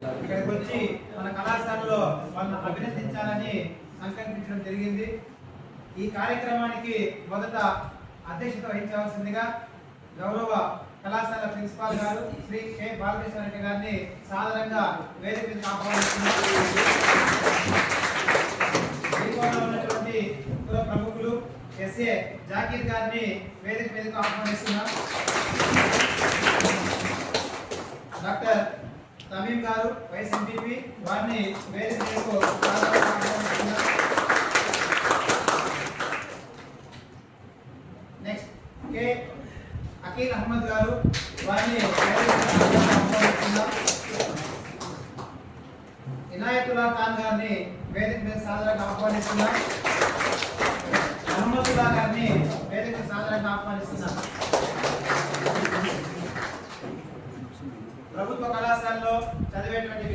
ఇక్కడికి వచ్చి మన కళాశాలలో వాళ్ళని అభినందించాలని సంకల్పించడం జరిగింది. ఈ కార్యక్రమానికి మొదట అధ్యక్షత వహించవలసిందిగా గౌరవ కళాశాల ప్రిన్సిపాల్ గారు శ్రీ కె బాలకృష్ణ రెడ్డి గారిని సాధారణంగా వేదిక మీద ఆహ్వానిస్తున్నారు. ఉన్నటువంటి కుల ప్రముఖులు ఎస్ఏ జాకీర్ గారిని వేదిక మీదకు ఆహ్వానిస్తున్నారు. డాక్టర్ తమీం గారు వైస్ ఎంపీపీ వారిని వేదిక మీదకు ఆహ్వానిస్తున్నారు. నెక్స్ట్ కే అకీల్ అహ్మద్ గారు వారిని ఆహ్వానిస్తున్నారు. ఇనాయతుల్లా ఖాన్ గారిని వేదిక మీద సాధారణంగా ఆహ్వానిస్తున్నారు. మహమ్మదుల్లా గారిని వేదిక సాధారణంగా ఆహ్వానిస్తున్నారు. ప్రభుత్వ కళాశాలలో చదివేటువంటి